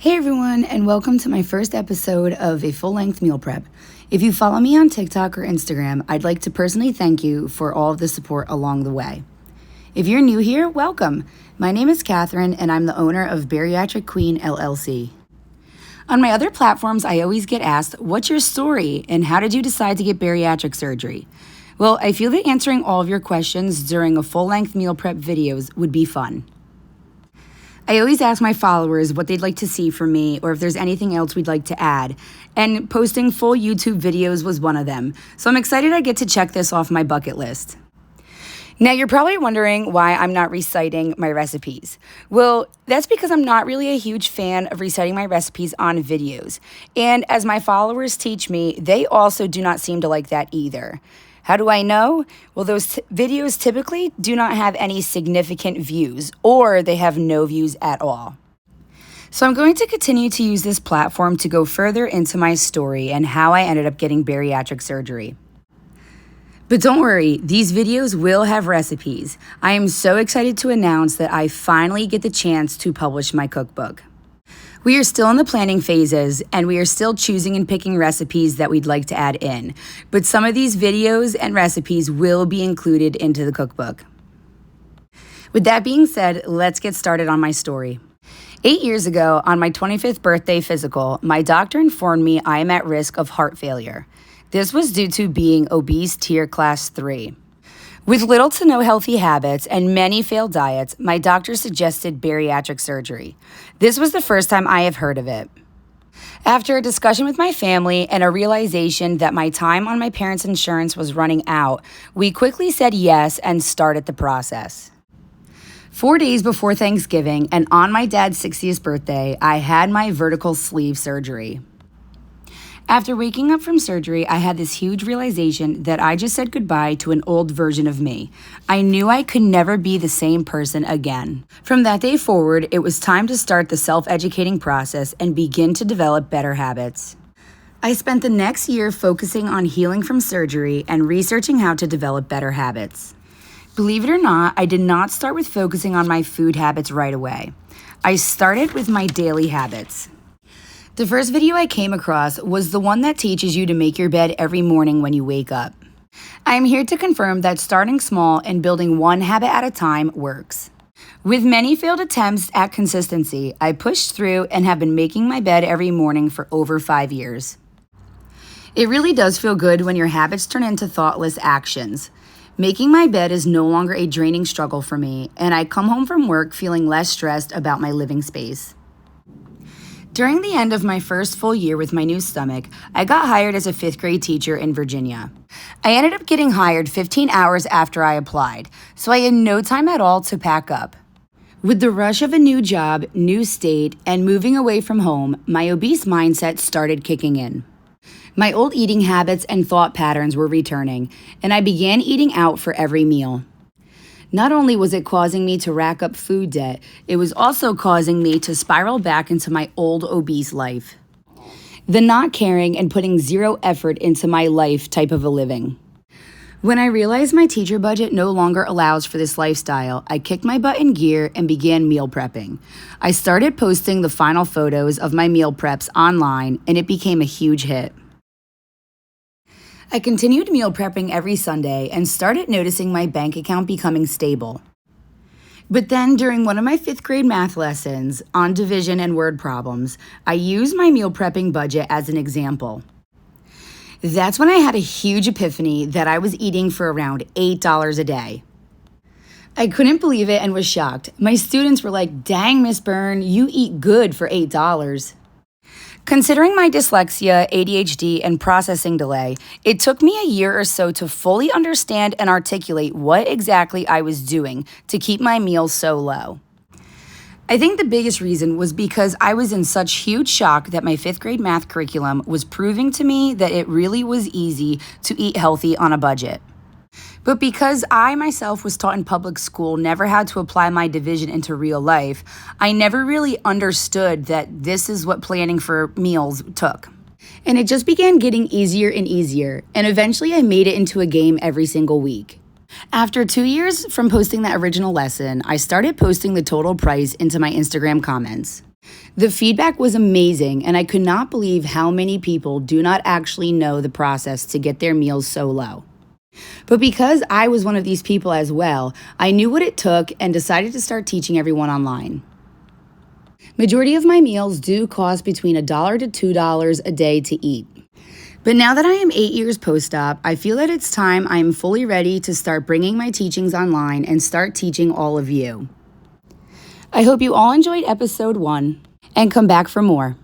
Hey everyone, and welcome to my first episode of a full-length meal prep. If you follow me on TikTok or Instagram, I'd like to personally thank you for all of the support along the way. If you're new here, welcome. My name is Catherine, and I'm the owner of Bariatric Queen LLC. On my other platforms, I always get asked, what's your story, and how did you decide to get bariatric surgery? Well, I feel that answering all of your questions during a full-length meal prep videos would be fun. I always ask my followers what they'd like to see from me or if there's anything else we'd like to add, and posting full YouTube videos was one of them, so I'm excited I get to check this off my bucket list. Now you're probably wondering why I'm not reciting my recipes. Well, that's because I'm not really a huge fan of reciting my recipes on videos, and as my followers teach me, they also do not seem to like that either. How do I know? Well, those videos typically do not have any significant views, or they have no views at all. So I'm going to continue to use this platform to go further into my story and how I ended up getting bariatric surgery. But don't worry, these videos will have recipes. I am so excited to announce that I finally get the chance to publish my cookbook. We are still in the planning phases, and we are still choosing and picking recipes that we'd like to add in. But some of these videos and recipes will be included into the cookbook. With that being said, let's get started on my story. 8 years ago, on my 25th birthday physical, my doctor informed me I am at risk of heart failure. This was due to being obese tier class 3. With little to no healthy habits and many failed diets, my doctor suggested bariatric surgery. This was the first time I have heard of it. After a discussion with my family and a realization that my time on my parents' insurance was running out, we quickly said yes and started the process. 4 days before Thanksgiving and on my dad's 60th birthday, I had my vertical sleeve surgery. After waking up from surgery, I had this huge realization that I just said goodbye to an old version of me. I knew I could never be the same person again. From that day forward, it was time to start the self-educating process and begin to develop better habits. I spent the next year focusing on healing from surgery and researching how to develop better habits. Believe it or not, I did not start with focusing on my food habits right away. I started with my daily habits. The first video I came across was the one that teaches you to make your bed every morning when you wake up. I am here to confirm that starting small and building one habit at a time works. With many failed attempts at consistency, I pushed through and have been making my bed every morning for over 5 years. It really does feel good when your habits turn into thoughtless actions. Making my bed is no longer a draining struggle for me, and I come home from work feeling less stressed about my living space. During the end of my first full year with my new stomach, I got hired as a 5th grade teacher in Virginia. I ended up getting hired 15 hours after I applied, so I had no time at all to pack up. With the rush of a new job, new state, and moving away from home, my obese mindset started kicking in. My old eating habits and thought patterns were returning, and I began eating out for every meal. Not only was it causing me to rack up food debt, it was also causing me to spiral back into my old obese life. The not caring and putting zero effort into my life type of a living. When I realized my teacher budget no longer allows for this lifestyle, I kicked my butt in gear and began meal prepping. I started posting the final photos of my meal preps online, and it became a huge hit. I continued meal prepping every Sunday and started noticing my bank account becoming stable. But then during one of my 5th grade math lessons on division and word problems, I used my meal prepping budget as an example. That's when I had a huge epiphany that I was eating for around $8 a day. I couldn't believe it and was shocked. My students were like, "Dang, Miss Byrne, you eat good for $8. Considering my dyslexia, ADHD, and processing delay, it took me a year or so to fully understand and articulate what exactly I was doing to keep my meals so low. I think the biggest reason was because I was in such huge shock that my 5th grade math curriculum was proving to me that it really was easy to eat healthy on a budget. But because I myself was taught in public school, never had to apply my division into real life, I never really understood that this is what planning for meals took. And it just began getting easier and easier, and eventually I made it into a game every single week. After 2 years from posting that original lesson, I started posting the total price into my Instagram comments. The feedback was amazing, and I could not believe how many people do not actually know the process to get their meals so low. But because I was one of these people as well, I knew what it took and decided to start teaching everyone online. Majority of my meals do cost between $1 to $2 a day to eat. But now that I am 8 years post-op, I feel that it's time I am fully ready to start bringing my teachings online and start teaching all of you. I hope you all enjoyed episode 1 and come back for more.